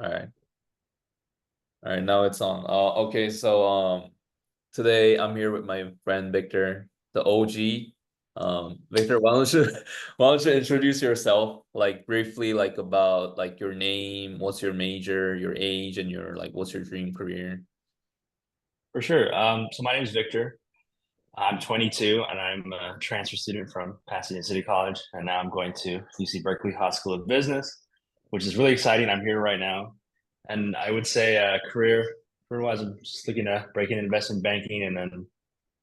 All right. All right, now it's on. Okay, so today I'm here with my friend Victor, the OG. Victor, why don't you introduce yourself like briefly like about like your name, what's your major, your age, and your like what's your dream career? For sure. So my name is Victor. I'm 22 and I'm a transfer student from Pasadena City College. And now I'm going to UC Berkeley Haas School of Business, which is really exciting. I'm here right now. And I would say career-wise, I'm just looking to break into investment banking. And then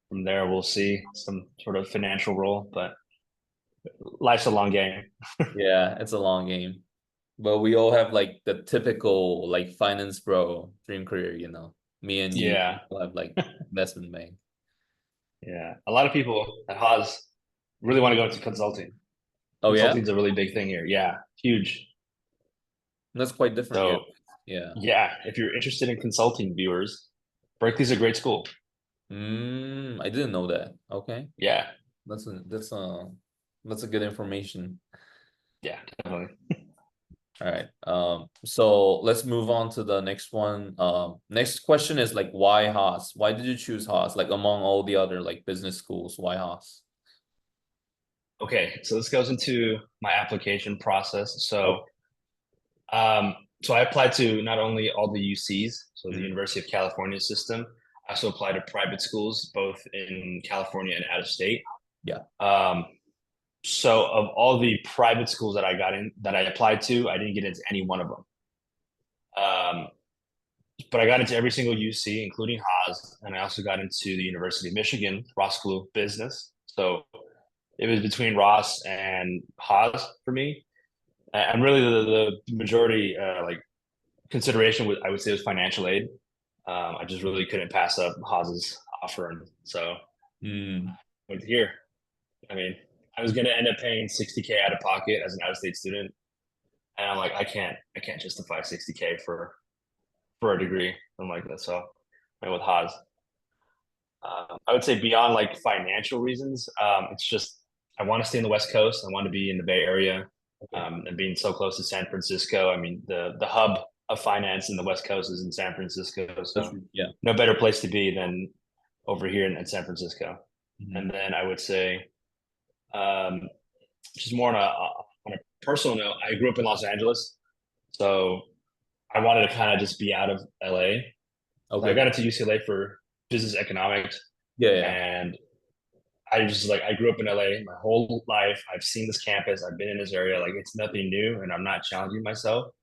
from there, we'll see some sort of financial role. But life's a long game. Yeah, it's a long game. But we all have like the typical like finance bro dream career, you know. Me and you Yeah. all have like investment bank. Yeah. A lot of people at Haas really want to go into consulting. Oh yeah? Consulting is a really big thing here. Yeah. Huge. That's quite different here. So Yeah. yeah, if you're interested in consulting, viewers, Berkeley's a great school. I didn't know that. Okay. Yeah, That's a good information. yeah, definitely. All right. So let's move on to the next one. Next question is like why Haas? Why did you choose Haas? Like among all the other like business schools, why Haas? Okay, so this goes into my application process. Oh. So I applied to not only all the UCs, so the Mhm. University of California system. I also applied to private schools, both in California and out of state. Yeah. Um, so of all the private schools that I applied to, I didn't get into any one of them. Um, but I got into every single UC, including Haas, and I also got into the University of Michigan, Ross School of Business. So it was between Ross and Haas for me. And really, the majority like consideration was, I would say, was financial aid. I just really couldn't pass up Haas's offer, and so Mm. went here. I mean, I was going to end up paying 60K out of pocket as an out-of-state student, and I'm like, I can't justify 60K for a degree. I'm like that, so I went with Haas. I would say beyond like financial reasons, it's just I want to stay in the West Coast. I want to be in the Bay Area, Okay. and being so close to San Francisco. I mean, the hub of finance in the West Coast is in San Francisco, That's so yeah. no better place to be than over here in San Francisco. Mhm. And then I would say, um, just more on a personal note, I grew up in Los Angeles, so I wanted to kind of just be out of LA. So I Okay. got into UCLA for business economics, Yeah, yeah. and I just like I grew up in LA my whole life. I've seen this campus. I've been in this area. Like it's nothing new, and I'm not challenging myself.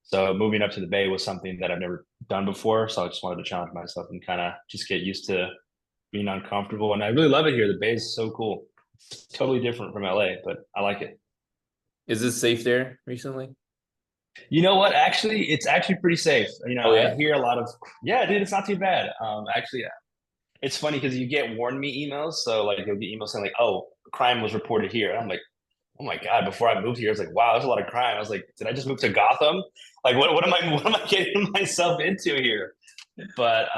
So moving up to the Bay was something that I've never done before. So I just wanted to challenge myself and kind of just get used to being uncomfortable. And I really love it here. The Bay is so cool. It's totally different from LA, but I like it. Is it safe there recently? You know what? Actually, it's actually pretty safe. You know, Oh I yeah. hear a lot of, yeah, dude, it's not too bad. Actually, it's funny because you get warn me emails. So like you'll get emails saying like, oh, crime was reported here. And I'm like, oh my God, before I moved here, I was like, wow, there's a lot of crime. I was like, did I just move to Gotham? Like what am I getting myself into here? But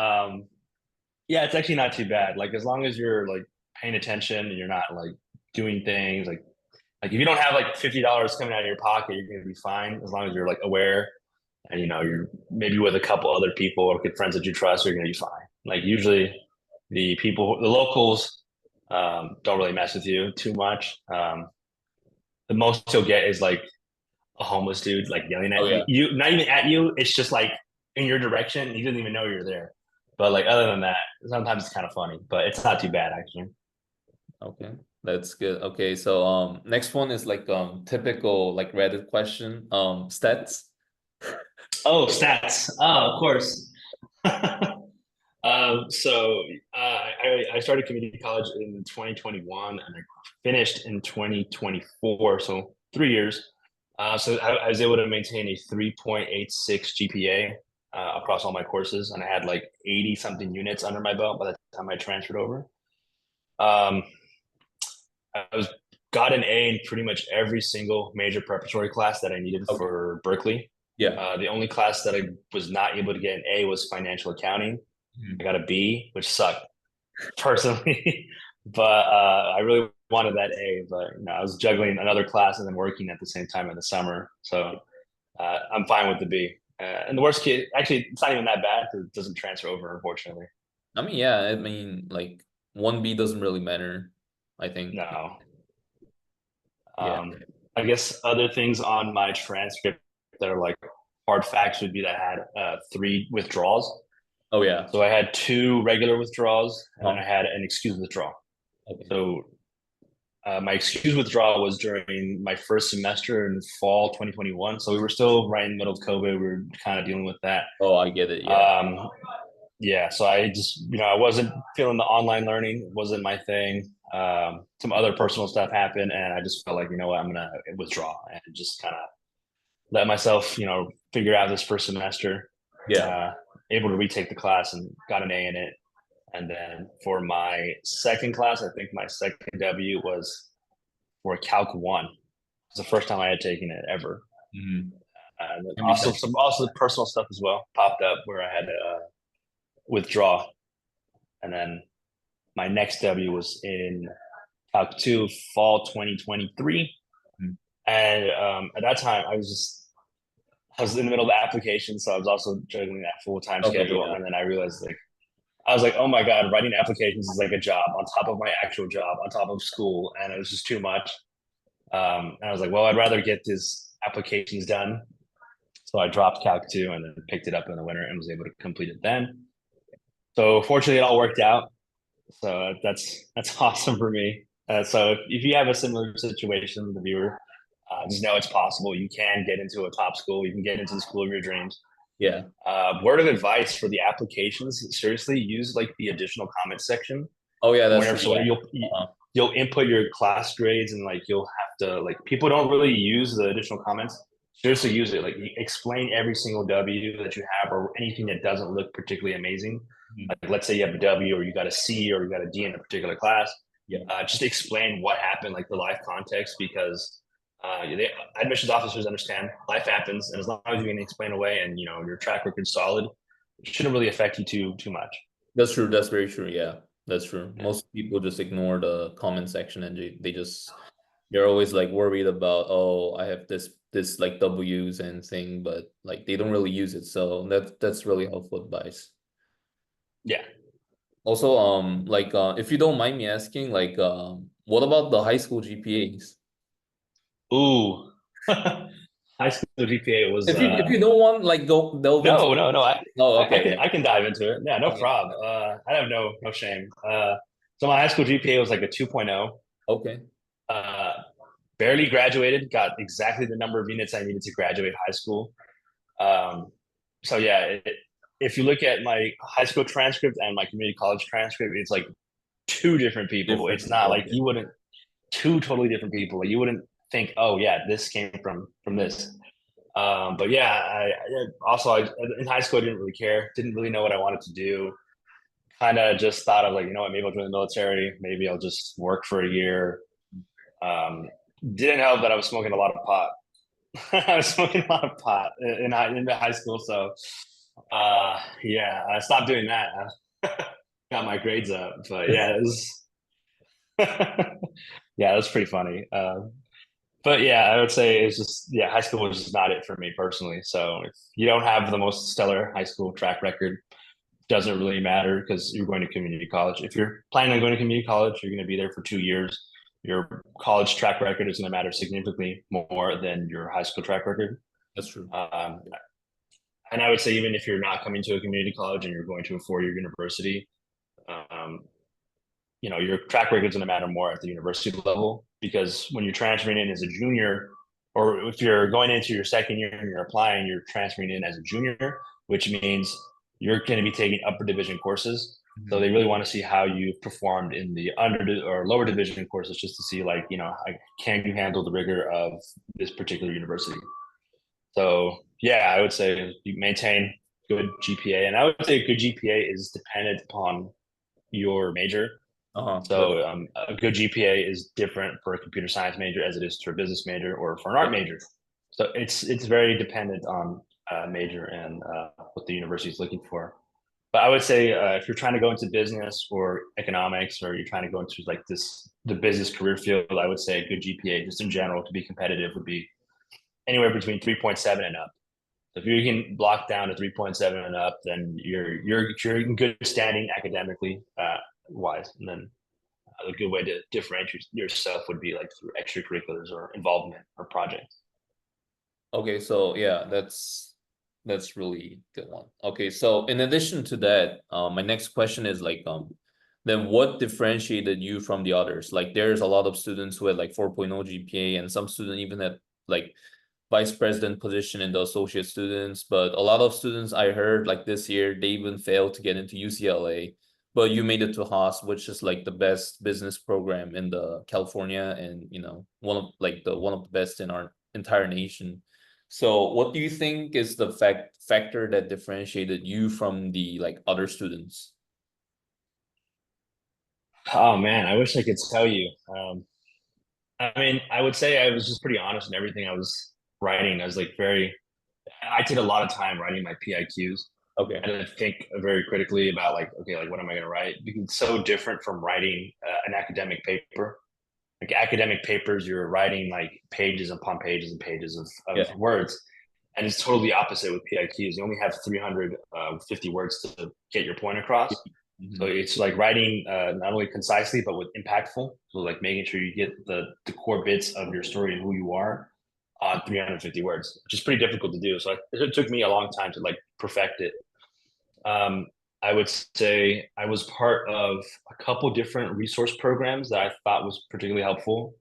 yeah, it's actually not too bad. Like as long as you're like paying attention and you're not like doing things like if you don't have like $50 coming out of your pocket, you're gonna be fine as long as you're like aware and you know you're maybe with a couple other people or good friends that you trust, you're gonna be fine. Like usually the locals don't really mess with you too much. The most you'll get is like a homeless dude like yelling Oh at you. yeah. You not even at you. It's just like in your direction. He doesn't even know you're there. But like other than that, sometimes it's kind of funny, but it's not too bad actually. Okay. That's good. Okay, so next one is like typical like Reddit question. Stats. Oh, stats. Oh, of course. So I started community college in 2021 and I finished in 2024, so 3 years. So I was able to maintain a 3.86 GPA across all my courses, and I had like 80 something units under my belt by the time I transferred over. Um, I was got an A in pretty much every single major preparatory class that I needed Okay. for Berkeley. Yeah. The only class that I was not able to get an A was financial accounting. I Mhm. got a B, which sucked personally, but I really wanted that A. But you know, I was juggling another class and then working at the same time in the summer, so I'm fine with the B. And the worst case, actually, it's not even that bad because it doesn't transfer over, unfortunately. I mean, yeah, I mean, like 1B doesn't really matter, I think. No. Yeah. I guess other things on my transcript that are like hard facts would be that I had 3 withdrawals. Oh yeah. So I had 2 regular withdrawals, and then I Oh, had an excused withdrawal. okay. So my excused withdrawal was during my first semester in fall 2021. So we were still right in the middle of COVID. We were kind of dealing with that. Oh, I get it. Yeah. Um, yeah, so I just, I wasn't feeling the online learning. It wasn't my thing. Some other personal stuff happened, and I just felt like, you know what, I'm gonna withdraw and just kind of let myself, figure out this first semester. Yeah. Uh, able to retake the class and got an A in it. And then for my second class, I think my second W was for Calc 1. It's the first time I had taken it ever. Mhm. And then Can be also personal stuff as well popped up where I had to withdraw. And then my next W was in Calc 2, fall 2023. Mhm. And at that time, I was in the middle of the application, so I was also juggling that full time Okay. schedule. Yeah. And then I realized, like, I was like, oh my god, writing applications is like a job on top of my actual job, on top of school, and it was just too much. And I was like, well, I'd rather get these applications done. So I dropped Calc 2 and then picked it up in the winter and was able to complete it then. So fortunately, it all worked out. So that's awesome for me. So if you have a similar situation, the viewer, just know it's possible. You can get into a top school. You can get into the school of your dreams. Yeah. Word of advice for the applications: seriously, use like the additional comment section. Oh yeah, that's Whenever true. so Yeah. when Uh-huh. you'll input your class grades and like you'll have to like people don't really use the additional comments. Seriously, use it. Like explain every single W that you have or anything that doesn't look particularly amazing. Mhm. Like let's say you have a W or you got a C or you got a D in a particular class. Yeah. Just explain what happened, like the life context, because admissions officers understand life happens, and as long as you can explain away and your track record's solid, it shouldn't really affect you too much. That's true. That's very true. Yeah, that's true. Yeah. Most people just ignore the comment section and they just they're always like worried about, oh, I have this like W's and thing, but like they don't really use it. So that's really helpful advice. Yeah. Also, like if you don't mind me asking, like what about the high school GPAs? Ooh. High school GPA was If you don't want like go delve into. no. Oh, I okay, can yeah. I can dive into it. Yeah, no Okay. problem. I have no shame. So my high school GPA was like a 2.0. Okay. Uh, barely graduated. Got exactly the number of units I needed to graduate high school. Um, so yeah, if you look at my high school transcript and my community college transcript, it's like 2 different people. Different. It's not like Okay. you wouldn't 2 totally different people. Like you wouldn't think, oh yeah, this came from this. But yeah, in high school I didn't really care, didn't really know what I wanted to do. Kind of just thought of like, what, maybe I'll join the military, maybe I'll just work for a year. Um, didn't help that I was smoking a lot of pot. I was smoking a lot of pot in high school, so yeah, I stopped doing that. Got my grades up, but yeah, it was yeah, it was pretty funny. But yeah, I would say it's just high school was just not it for me personally. So if you don't have the most stellar high school track record, doesn't really matter because you're going to community college. If you're planning on going to community college, you're going to be there for 2 years. Your college track record is going to matter significantly more than your high school track record. That's true. And I would say even if you're not coming to a community college and you're going to a 4-year university, um, your track record is going to matter more at the university level because when you're transferring in as a junior, or if you're going into your second year and you're applying, you're transferring in as a junior, which means you're going to be taking upper division courses. So Mhm. they really want to see how you performed in the under or lower division courses, just to see like, can you handle the rigor of this particular university? So yeah, I would say you maintain good GPA, and I would say a good GPA is dependent upon your major. Uh-huh. So a good GPA is different for a computer science major as it is for a business major or for an art major. So it's very dependent on major and what the university is looking for. But I would say if you're trying to go into business or economics, or you're trying to go into like the business career field, I would say a good GPA just in general to be competitive would be anywhere between 3.7 and up. So if you can block down to 3.7 and up, then you're in good standing academically wise. And then a good way to differentiate yourself would be like through extracurriculars or involvement or projects. Okay, so yeah, that's really good one. Okay, so in addition to that, my next question is like, then what differentiated you from the others? Like, there's a lot of students who had like 4.0 GPA, and some students even had like vice president position in the associate students. But a lot of students I heard like this year, they even failed to get into UCLA. But you made it to Haas, which is like the best business program in the California, and one of the best in our entire nation. So what do you think is the factor that differentiated you from the like other students? Oh man, I wish I could tell you. I mean, I would say I was just pretty honest in everything I was writing. I was like I did a lot of time writing my PIQs. Okay. And then think very critically about like, okay, like what am I going to write? Because it's so different from writing an academic paper. Like academic papers, you're writing like pages upon pages and pages of words. And it's totally opposite with PIQs. You only have 350 words to get your point across. Mm-hmm. So it's like writing not only concisely, but with impactful. So like making sure you get the core bits of your story and who you are on 350 words, which is pretty difficult to do. So it took me a long time to like perfect it. I would say I was part of a couple different resource programs that I thought was particularly helpful.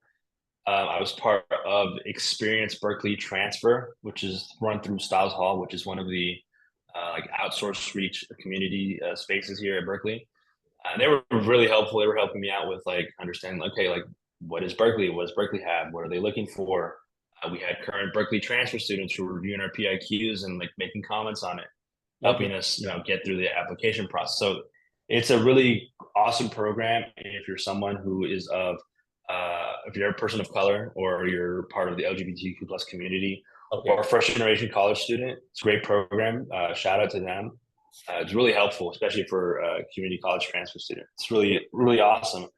I was part of Experience Berkeley Transfer, which is run through Styles Hall, which is one of the like outsourced reach community spaces here at Berkeley. They were really helpful. They were helping me out with like understanding, okay, like what is Berkeley? What does Berkeley have? What are they looking for? We had current Berkeley transfer students who were reviewing our PIQs and like making comments on it, helping us, get through the application process. So it's a really awesome program if you're someone who is if you're a person of color or you're part of the LGBTQ plus community or a first generation college student. It's a great program. Shout out to them. It's really helpful, especially for community college transfer students. It's really, really awesome.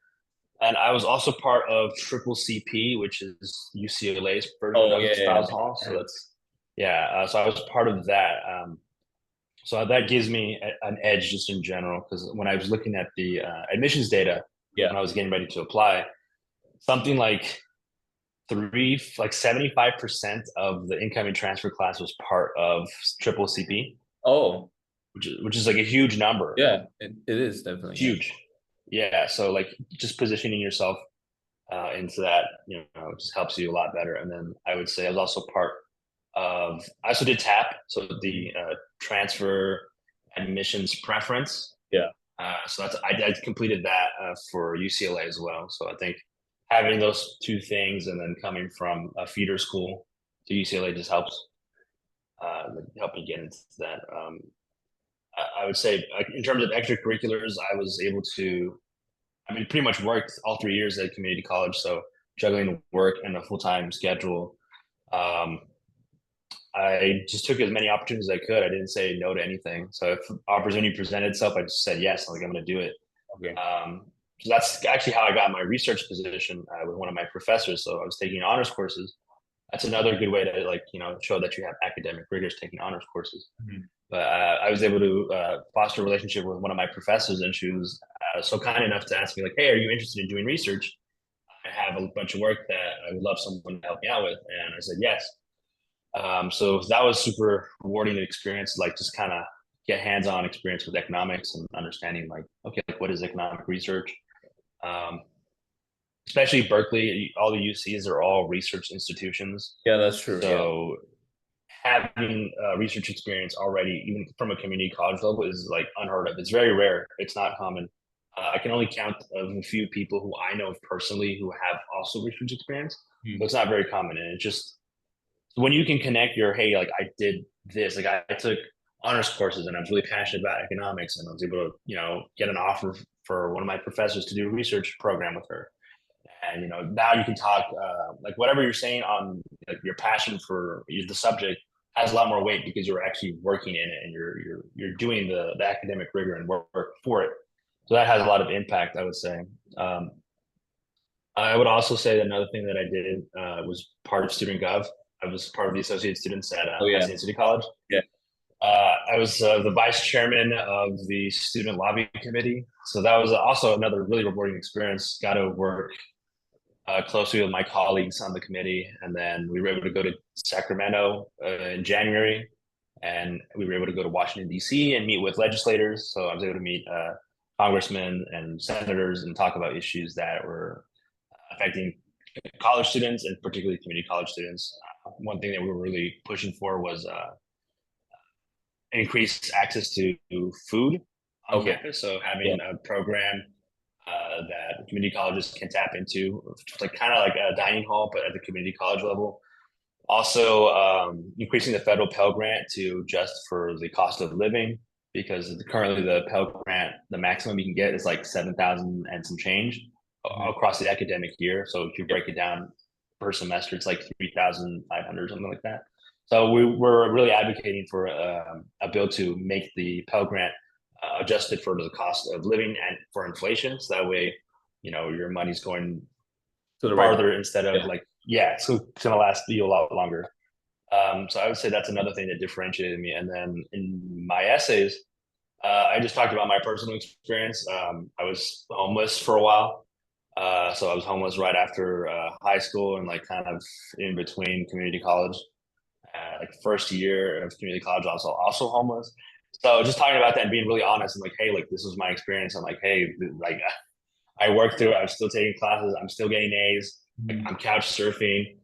And I was also part of Triple CP, which is UCLA's version of Styles Hall. So so I was part of that. So that gives me an edge just in general, because when I was looking at the admissions data, when I was getting ready to apply, something like 75% of the incoming transfer class was part of Triple CP. Oh, which is like a huge number. Yeah, it is definitely huge. Yeah. So like just positioning yourself into that, just helps you a lot better. And then I would say I was also part of, I also did TAP, so the transfer admissions preference. Yeah. So I completed that for UCLA as well. So I think having those two things and then coming from a feeder school to UCLA just helps help me get into that. I would say in terms of extracurriculars, I was able to, pretty much worked all 3 years at community college. So juggling work and a full-time schedule. I just took as many opportunities as I could. I didn't say no to anything. So if opportunity presented itself, I just said yes. Like I'm going to do it. Okay. So that's actually how I got my research position with one of my professors. So I was taking honors courses. That's another good way to show that you have academic rigors taking honors courses. Mm-hmm. But I was able to foster a relationship with one of my professors, and she was so kind enough to ask me like, "Hey, are you interested in doing research? I have a bunch of work that I would love someone to help me out with." And I said yes. So that was super rewarding experience, like just kind of get hands-on experience with economics and understanding like, okay, like what is economic research? Especially Berkeley, all the UCs are all research institutions. Yeah, that's true. So having research experience already, even from a community college level, is like unheard of. It's very rare. It's not common. I can only count a few people who I know personally who have also research experience. So it's not very common. And it just, when you can connect your, hey, like I did this, like I took honors courses and I was really passionate about economics, and I was able to, get an offer for one of my professors to do a research program with her. And, now you can talk, like whatever you're saying on like your passion for the subject has a lot more weight because you're actually working in it and you're doing the academic rigor and work for it. So that has a lot of impact, I would say. I would also say that another thing that I did was part of Student Gov. I was part of the associate students at Oh yeah, Pasadena City College. yeah. I was the vice chairman of the student lobby committee. So that was also another really rewarding experience. Got to work closely with my colleagues on the committee. And then we were able to go to Sacramento in January. And we were able to go to Washington, D.C. and meet with legislators. So I was able to meet congressmen and senators and talk about issues that were affecting college students and particularly community college students. One thing that we were really pushing for was increased access to food on campus. So having a program that community colleges can tap into, like kind of like a dining hall, but at the community college level. Also, increasing the federal Pell Grant to adjust for the cost of living, because currently the Pell Grant, the maximum you can get is like 7,000 and some change across the academic year. So if you break it down per semester, it's like 3,500, something like that. So we're really advocating for a bill to make the Pell Grant adjusted for the cost of living and for inflation. So that way, you know, your money's going To the farther right. instead of so it's gonna last you a lot longer. So I would say that's another thing that differentiated me. And then in my essays, I just talked about my personal experience. I was homeless for a while. So I was homeless right after high school and like kind of in between community college. Like first year of community college, I was also homeless. So just talking about that and being really honest and like, hey, like this was my experience. I'm like, hey, like I worked through it. I'm still taking classes. I'm still getting A's. Like, I'm couch surfing.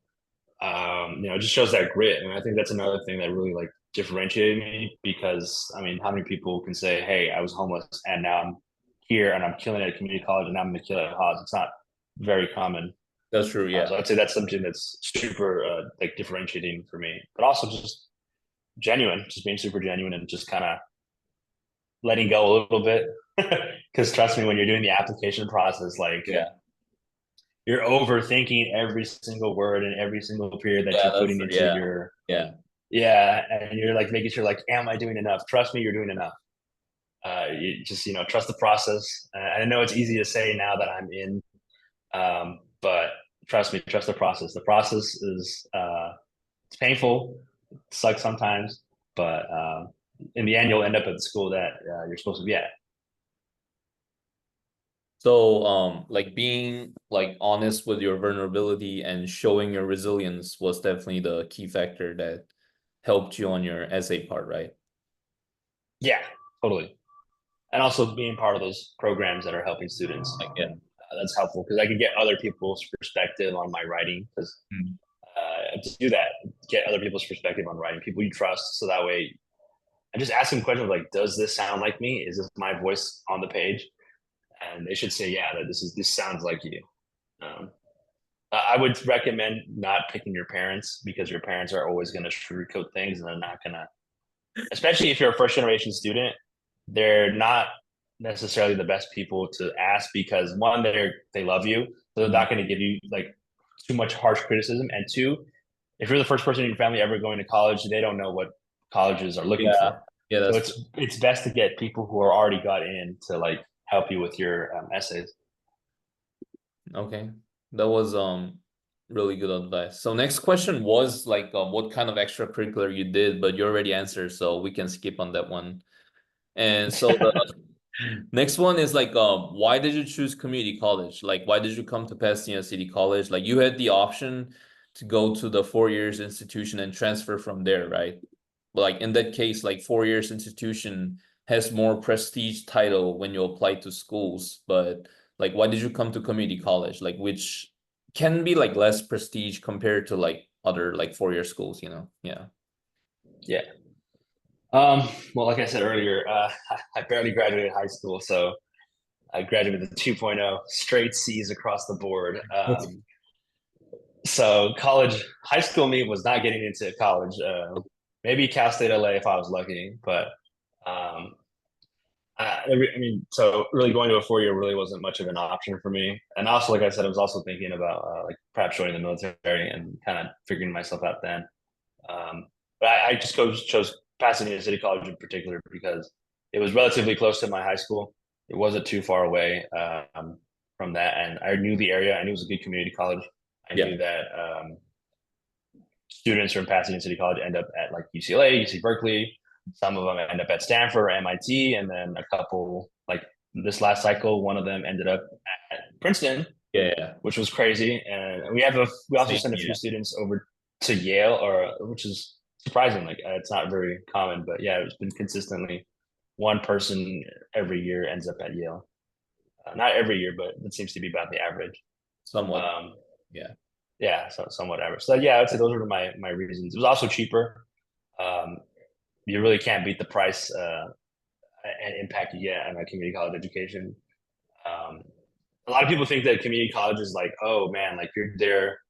You know, it just shows that grit. And I think that's another thing that really like differentiated me, because I mean, how many people can say, hey, I was homeless and now I'm here and I'm killing it at community college and now I'm going to kill it at Haas. It's not very common. That's true. Yeah. So I'd say that's something that's super like differentiating for me, but also just genuine, just being super genuine and just kind of letting go a little bit. Because trust me, when you're doing the application process, like you're overthinking every single word and every single period that you're putting into your and you're like making sure like, am I doing enough? Trust me, you're doing enough. You just, you know, trust the process. I know it's easy to say now that I'm in, but trust me, trust the process. The process is it's painful, it sucks sometimes, but in the end, you'll end up at the school that you're supposed to be at. So, like being like honest with your vulnerability and showing your resilience was definitely the key factor that helped you on your essay part, right? Yeah, totally. And also being part of those programs that are helping students, Like, that's helpful because I can get other people's perspective on my writing. Because to do that, get other people's perspective on writing, people you trust, so that way I just ask them questions like, does this sound like me? Is this my voice on the page? And they should say, yeah, that this sounds like you. Um, I would recommend not picking your parents, because your parents are always going to sugarcoat things and they're not going to, especially if you're a first generation student, they're not necessarily the best people to ask, because one, they love you, so they're not going to give you like too much harsh criticism, and two, if you're the first person in your family ever going to college, they don't know what colleges are looking for. Yeah, So that's it's best to get people who are already got in to like help you with your essays. okay. That was really good advice. So next question was like what kind of extracurricular you did, but you already answered, so we can skip on that one. And so the next one is like why did you choose community college? Like why did you come to Pasadena City College? Like you had the option to go to the 4 years institution and transfer from there, right? But like in that case, like 4 years institution has more prestige title when you apply to schools, but like why did you come to community college? Like which can be like less prestige compared to like other like 4 year schools, you know? Yeah. Yeah. Well, like I said earlier, I barely graduated high school, so I graduated with a 2.0, straight C's across the board. So college, high school me was not getting into college. Maybe Cal State LA if I was lucky, but um, I mean, so really going to a 4 year really wasn't much of an option for me. And also, like I said, I was also thinking about like perhaps joining the military and kind of figuring myself out then. But I just chose Pasadena City College in particular because it was relatively close to my high school. It wasn't too far away from that, and I knew the area. I knew it was a good community college. I knew that students from Pasadena City College end up at like UCLA, UC Berkeley. Some of them end up at Stanford or MIT, and then a couple like this last cycle, one of them ended up at Princeton, Yeah. which was crazy. And we also sent a few students over to Yale, or which is surprising. Like it's not very common, but yeah, it's been consistently one person every year ends up at Yale. Not every year, but it seems to be about the average. Somewhat. Yeah. Yeah, so somewhat average. So yeah, I'd say those were my reasons. It was also cheaper. You really can't beat the price and impact you get on a community college education. A lot of people think that community college is like, oh man, like you're there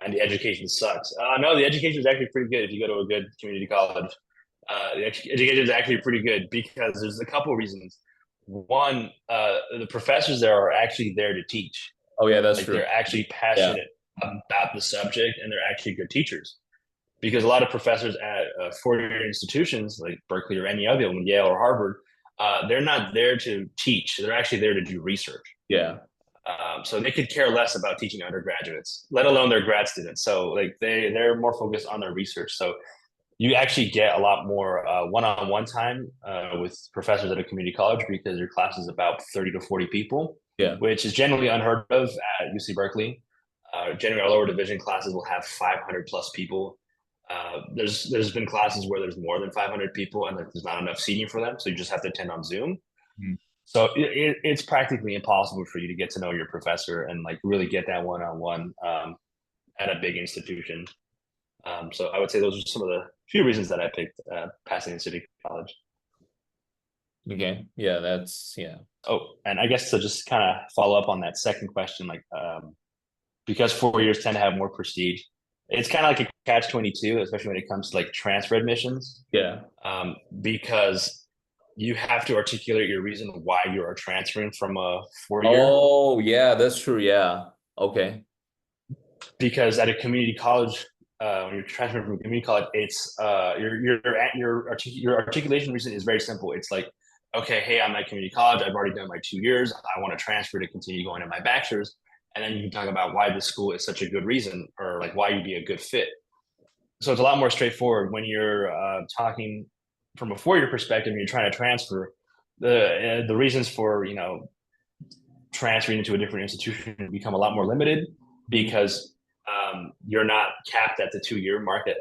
and the education sucks. No, the education is actually pretty good if you go to a good community college. The education is actually pretty good because there's a couple of reasons. One, the professors there are actually there to teach. Oh yeah, that's like true. They're actually passionate about the subject, and they're actually good teachers. Because a lot of professors at four-year institutions like Berkeley or any other one, Yale or Harvard, they're not there to teach. They're actually there to do research. Yeah. So they could care less about teaching undergraduates, let alone their grad students. So like they're more focused on their research. So you actually get a lot more one-on-one time with professors at a community college because your class is about 30 to 40 people, which is generally unheard of at UC Berkeley. Generally, our lower division classes will have 500 plus people. There's been classes where there's more than 500 people and there's not enough seating for them, so you just have to attend on Zoom. Mm-hmm. So it's practically impossible for you to get to know your professor and like really get that one-on-one at a big institution. So I would say those are some of the few reasons that I picked Pasadena City College. Okay, yeah, that's Oh, and I guess to just kind of follow up on that second question, like because 4 years tend to have more prestige. It's kind of like a catch-22, especially when it comes to like transfer admissions. Yeah. Because you have to articulate your reason why you are transferring from a 4-year. Oh, yeah, that's true. Yeah. Okay. Because at a community college, when you're transferring from a community college, it's your articulation reason is very simple. It's like, okay, hey, I'm at community college. I've already done my 2 years. I want to transfer to continue going to my bachelor's. And then you can talk about why this school is such a good reason or like why you'd be a good fit. So it's a lot more straightforward when you're talking from a 4-year perspective and you're trying to transfer. The reasons for, transferring into a different institution become a lot more limited because you're not capped at the 2-year mark at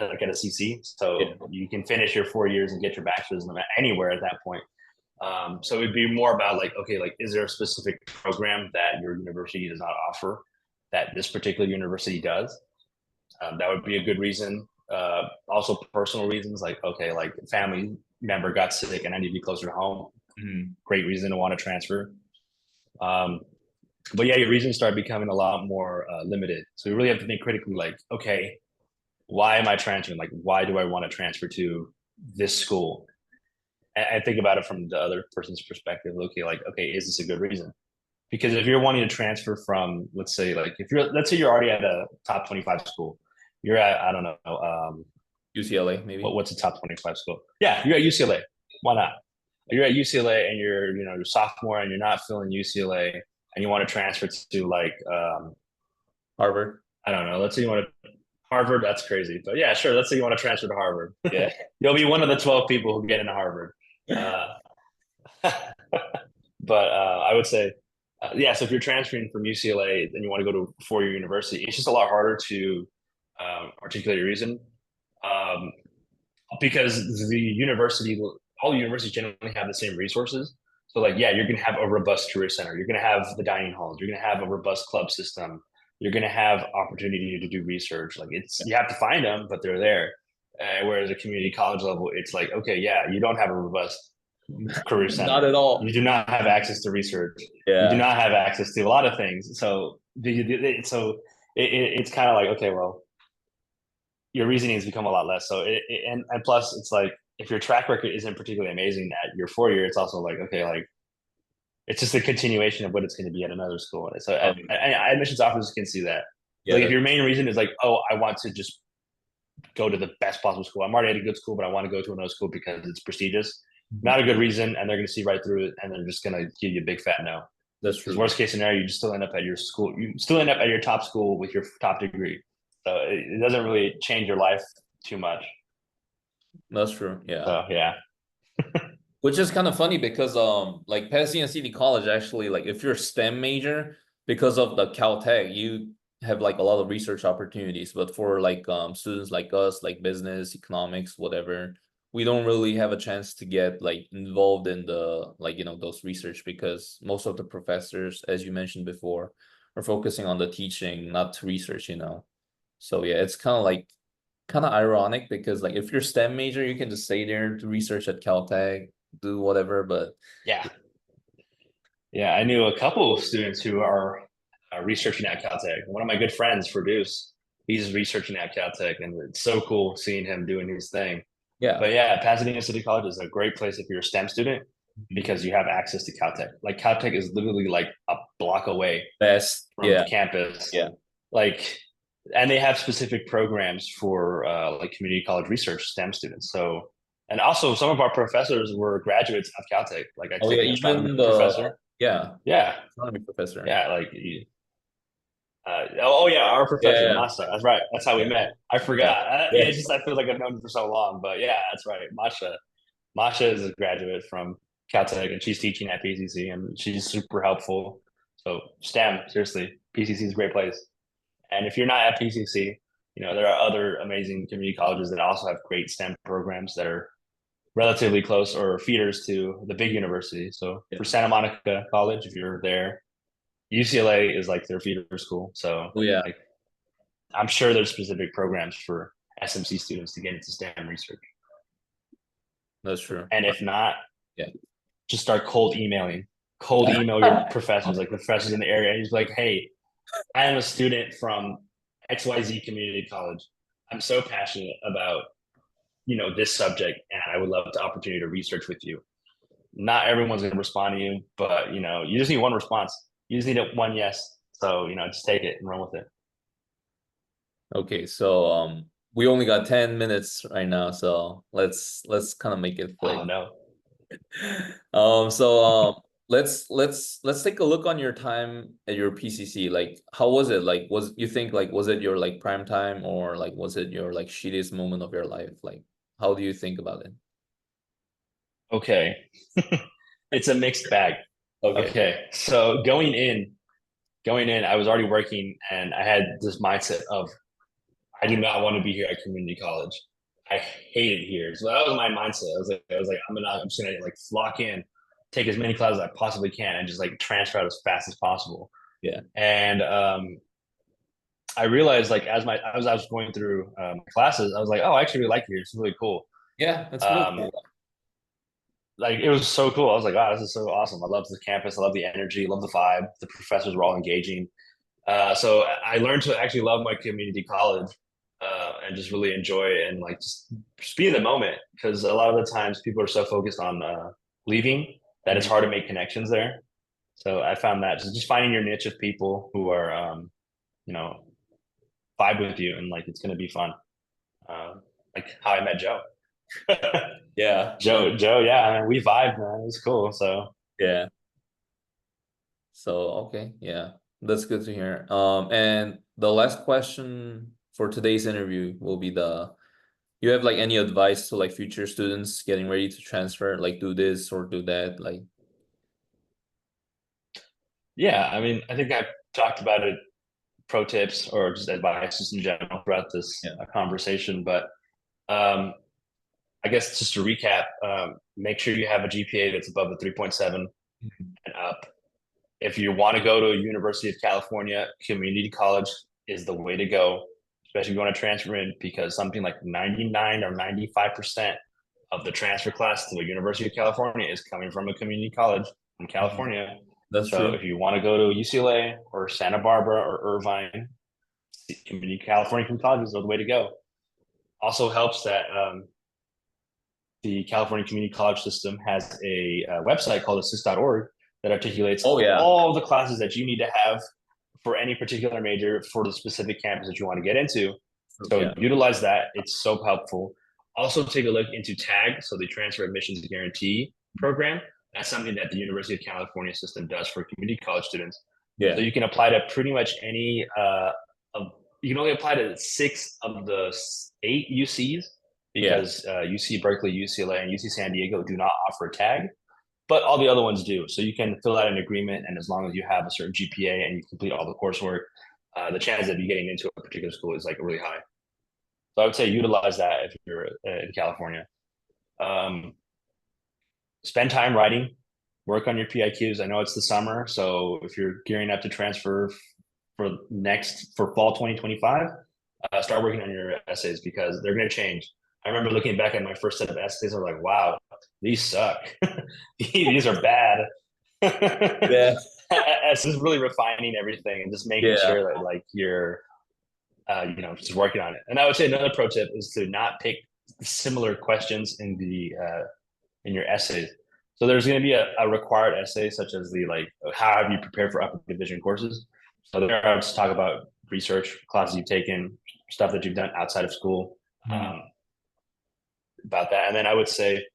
a CC. So you can finish your 4 years and get your bachelor's anywhere at that point. So it'd be more about like, okay, like, is there a specific program that your university does not offer that this particular university does? That would be a good reason. Also personal reasons, like, okay, like family member got sick and I need to be closer to home. Mm-hmm. Great reason to want to transfer. But yeah, your reasons start becoming a lot more limited. So you really have to think critically, like, okay, why am I transferring? Like, why do I want to transfer to this school? And think about it from the other person's perspective. Okay, is this a good reason? Because if you're wanting to transfer from, let's say you're already at a top 25 school, you're at, I don't know, UCLA, maybe. What's a top 25 school? Yeah, you're at UCLA. Why not? You're at UCLA and you're sophomore and you're not feeling UCLA and you want to transfer to like Harvard. I don't know. Let's say you want to Harvard. That's crazy, but yeah, sure. Let's say you want to transfer to Harvard. Yeah, you'll be one of the 12 people who get into Harvard. But I would say, so if you're transferring from UCLA and you want to go to a 4-year university, it's just a lot harder to articulate your reason because all universities generally have the same resources. So like, yeah, you're going to have a robust career center. You're going to have the dining halls. You're going to have a robust club system. You're going to have opportunity to do research. Like you have to find them, but they're there. Whereas at community college level, it's like, okay, yeah, you don't have a robust career center. Not at all. You do not have access to research. Yeah. You do not have access to a lot of things. So it's kind of like, okay, well, your reasoning has become a lot less. So and plus it's like, if your track record isn't particularly amazing at your 4-year, it's also like, okay, like it's just a continuation of what it's going to be at another school. So admissions officers can see that. Yeah, like if your main reason is like, oh, I want to just go to the best possible school. I'm already at a good school, but I want to go to another school because it's prestigious. Mm-hmm. Not a good reason, and they're going to see right through it, and they're just going to give you a big fat no. That's true. Worst case scenario, you just still end up at your school. You still end up at your top school with your top degree. So it doesn't really change your life too much. That's true. Yeah. So yeah. Which is kind of funny because like Pasadena City College actually, like if you're a STEM major, because of the Caltech, you have like a lot of research opportunities. But for like students like us, like business, economics, whatever, we don't really have a chance to get like involved in the like those research, because most of the professors, as you mentioned before, are focusing on the teaching, not to research. So yeah, it's kind of ironic, because like if you're STEM major, you can just stay there to research at Caltech, do whatever. But yeah, I knew a couple of students who are researching at Caltech. One of my good friends, Produce, he's researching at Caltech, and it's so cool seeing him doing his thing. yeah, But yeah, Pasadena City College is a great place if you're a STEM student because you have access to Caltech. Like Caltech is literally like a block away best, from yeah, campus. yeah. Like, and they have specific programs for like community college research STEM students. So, and also some of our professors were graduates of Caltech. Like I Oh took yeah, an astronomy even the professor. yeah Yeah, astronomy professor. yeah, like oh yeah, our professor Yeah, Masa. That's right. That's how we yeah, met. I yeah, forgot. yeah. It's just I feel like I've known him for so long, but yeah, that's right. Masha is a graduate from Caltech, and she's teaching at PCC, and she's super helpful. So STEM, seriously, PCC is a great place. And if you're not at PCC, there are other amazing community colleges that also have great STEM programs that are relatively close or feeders to the big university. So Yeah. for Santa Monica College, if you're there, UCLA is like their feeder school. So Oh yeah, like I'm sure there's specific programs for SMC students to get into STEM research. that's true. And if not, Yeah. just start cold emailing. Cold email your professors, like the professors in the area. And he's like, hey, I am a student from XYZ Community College. I'm so passionate about, this subject, and I would love the opportunity to research with you. Not everyone's going to respond to you, but, you just need one response. You just need one yes. So, just take it and run with it. Okay, so we only got 10 minutes right now, so let's kind of make it quick. Oh, no. Let's take a look on your time at your PCC. Like, how was it? Like, was it your like prime time, or like was it your like shittiest moment of your life? Like, how do you think about it? Okay. It's a mixed bag. Okay. Okay. So going in, I was already working, and I had this mindset of I do not want to be here at community college. I hate it here. So that was my mindset. I was like, I'm just gonna like lock in, take as many classes as I possibly can, and just like transfer out as fast as possible. Yeah. And I realized like as I was going through classes, I was like, oh, I actually really like it here. It's really cool. Yeah, that's really Um, cool. like it was so cool. I was like, wow, this is so awesome. I love the campus. I love the energy. I love the vibe. The professors were all engaging. So I learned to actually love my community college and just really enjoy it and like just be in the moment, because a lot of the times people are so focused on leaving that it's hard to make connections there. So I found that just finding your niche of people who are you know vibe with you, and like it's gonna be fun. Like how I met Joe. Yeah. Joe, yeah, I mean, we vibed, man. It was cool. So Yeah. So okay, yeah, that's good to hear. And the last question for today's interview will be you have like any advice to like future students getting ready to transfer, like do this or do that, like yeah, I mean, I think I've talked about it, pro tips or just advice just in general throughout this yeah. conversation. But um, I guess just to recap, make sure you have a GPA that's above a 3.7 and up. If you want to go to University of California, community college is the way to go, especially if you want to transfer in, because something like 99 or 95% of the transfer class to the University of California is coming from a community college in Mhm. California. That's So true. if you want to go to UCLA or Santa Barbara or Irvine, community California community colleges are the way to go. Also helps that the California Community College System has a website called assist.org that articulates Oh yeah. all the classes that you need to have for any particular major for the specific campus that you want to get into. So Yeah. utilize that. It's so helpful. Also take a look into TAG, so the Transfer Admissions Guarantee Program. That's something that the University of California system does for community college students. Yeah. So you can apply to pretty much any of you can only apply to 6 of the 8 UCs Yeah. because UC Berkeley, UCLA, and UC San Diego do not offer a tag, but all the other ones do. So you can fill out an agreement, and as long as you have a certain GPA and you complete all the coursework, the chance of you getting into a particular school is like really high. So I would say utilize that if you're in California. Spend time writing, work on your PIQs. I know it's the summer, so if you're gearing up to transfer for fall 2025, start working on your essays because they're going to change. I remember looking back at my first set of essays, I was like, wow, these suck. These are bad. Yeah. It's just really refining everything and just making Yeah. sure that like you're just working on it. And I would say another pro tip is to not pick similar questions in your essays. So there's going to be a required essay, such as the like, how have you prepared for upper division courses? So there, I would just talk about research, classes you've taken, stuff that you've done outside of school, about that. And then I would say,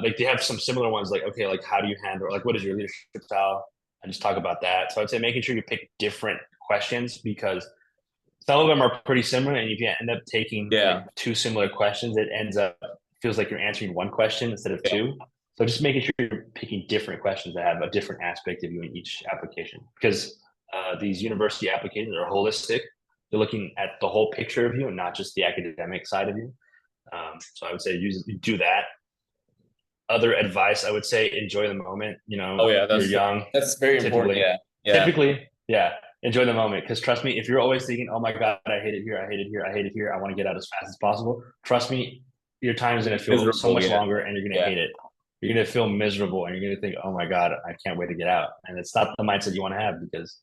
like they have some similar ones, like okay, like how do you handle, like what is your leadership style? And just talk about that. So I'd say making sure you pick different questions because some of them are pretty similar, and if you end up taking like 2 similar questions, it ends up feels like you're answering one question instead of 2. So just making sure you're picking different questions that have a different aspect of you in each application, because these university applications are holistic. They're looking at the whole picture of you and not just the academic side of you. So I would say do that. Other advice, I would say enjoy the moment. You're young. That's very important. Typically, yeah. Enjoy the moment, because trust me, if you're always thinking, oh my God, I hate it here, I hate it here, I hate it here, I want to get out as fast as possible, trust me, your time is going to feel miserable, so much longer, and you're going to hate it. You're going to feel miserable, and you're going to think, oh my God, I can't wait to get out. And it's not the mindset you want to have, because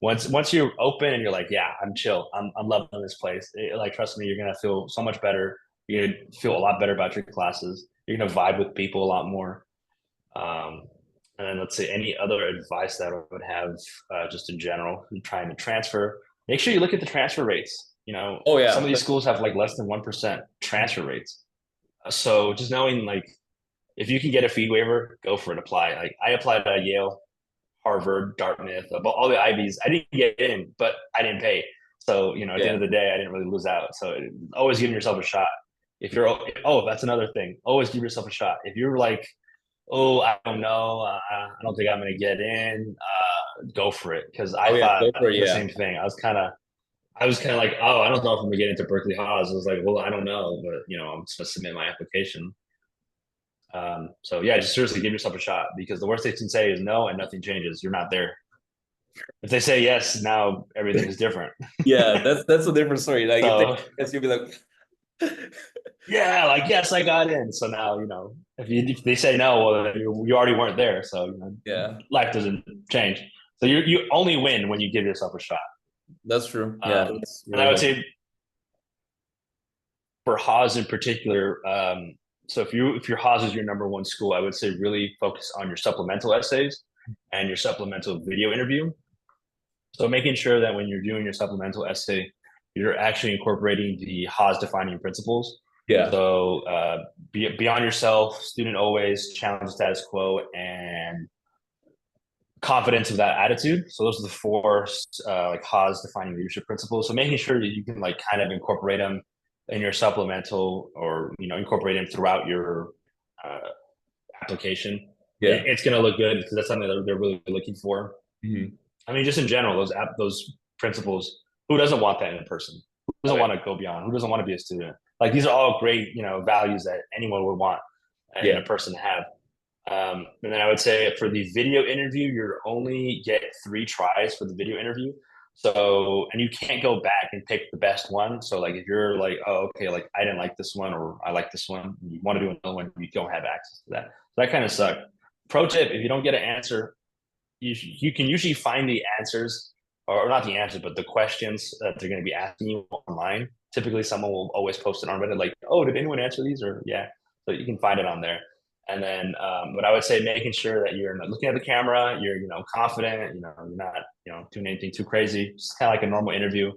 once you're open and you're like, yeah, I'm chill, I'm loving this place, like trust me, you're going to feel so much better. You're going to feel a lot better about your classes. You're going to vibe with people a lot more. And then let's say any other advice that I would have, just in general, trying to transfer. Make sure you look at the transfer rates. Some of these schools have like less than 1% transfer rates. So just knowing like if you can get a fee waiver, go for it. Apply. Like I applied at Yale, Harvard, Dartmouth, all the Ivies. I didn't get in, but I didn't pay. So at the end of the day, I didn't really lose out. So always giving yourself a shot. If you're that's another thing. Always give yourself a shot. If you're like, oh, I don't know, I don't think I'm going to get in, go for it. Because I thought the same thing. I was kind of like, oh, I don't know if I'm going to get into Berkeley Haas. I was like, well, I don't know, but I'm just going to submit my application. So yeah, just seriously give yourself a shot, because the worst they can say is no, and nothing changes. You're not there. If they say yes, now everything is different. That's a different story. Like you'll be like, yeah, like yes, I got in. So now if they say no, well, you already weren't there. So life doesn't change. So you only win when you give yourself a shot. That's true. And I would say for Haas in particular, so if your Haas is your number one school, I would say really focus on your supplemental essays and your supplemental video interview. So making sure that when you're doing your supplemental essay, you're actually incorporating the Haas defining principles. So beyond yourself, student always, challenge the status quo, and confidence of that attitude. So those are the 4 like Haas defining leadership principles. So making sure that you can like kind of incorporate them in your supplemental, or incorporate them throughout your application. It's going to look good, because that's something that they're really looking for. I mean, just in general, those principles. Who doesn't want that in a person? Who doesn't want to go beyond? Who doesn't want to be a student? Like these are all great, values that anyone would want in a person to have. And then I would say for the video interview, you only get 3 tries for the video interview. So, and you can't go back and pick the best one. So like if you're like, oh, okay, like I didn't like this one, or I like this one, you want to do another one, you don't have access to that. So that kind of sucked. Pro tip: if you don't get an answer, you can usually find the answers, or not the answers, but the questions that they're going to be asking you online. Typically, someone will always post it on Reddit, like, "Oh, did anyone answer these?" Or so you can find it on there. And then, but I would say making sure that you're looking at the camera, you're confident, you're not doing anything too crazy. Just kind of like a normal interview.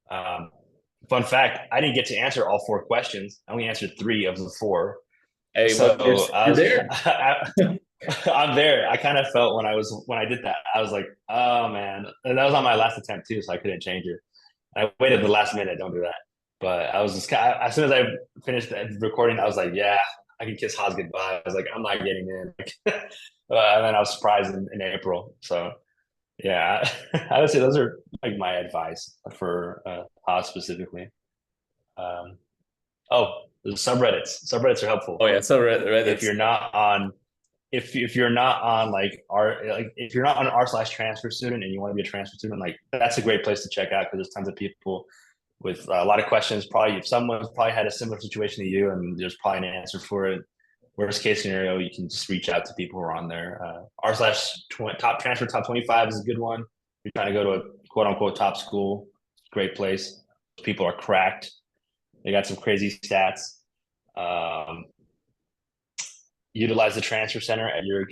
Fun fact: I didn't get to answer all 4 questions. I only answered 3 of the 4. Hey, so you're there. I'm there. I kind of felt when I did that, I was like, oh man, and that was on my last attempt too, so I couldn't change it. I waited the last minute. Don't do that. But I was just as soon as I finished the recording, I was like, yeah, I can kiss Haas goodbye. I was like, I'm not getting in. And then I was surprised in April. So yeah, I would say those are like my advice for Haas specifically. Um, oh, the subreddits. Subreddits are helpful. Oh yeah, so Reddit. If you're not on if you're not on like if you're not on r/transfer student and you want to be a transfer student, like that's a great place to check out because there's tons of people with a lot of questions. Probably if someone's probably had a similar situation to you and there's probably an answer for it. Worst case scenario, you can just reach out to people who are on there. r/top transfer top 25 is a good one. You're trying to go to a quote unquote top school, great place. People are cracked. They got some crazy stats. Utilize the transfer center at your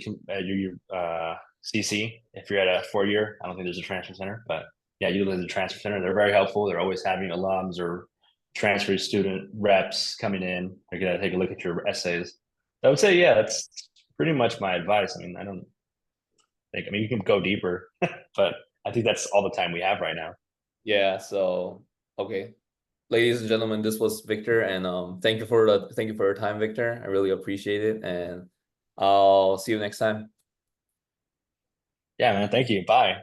CC. If you're at a 4-year, I don't think there's a transfer center, but yeah, utilize the transfer center. They're very helpful. They're always having alums or transfer student reps coming in. They're gonna take a look at your essays. I would say, yeah, that's pretty much my advice. I mean, I don't think. I mean, you can go deeper, but I think that's all the time we have right now. Yeah. So okay, ladies and gentlemen, this was Victor, and thank you for your time, Victor. I really appreciate it, and I'll see you next time. Yeah, man. Thank you. Bye.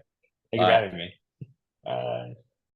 Thank you for Bye. having me.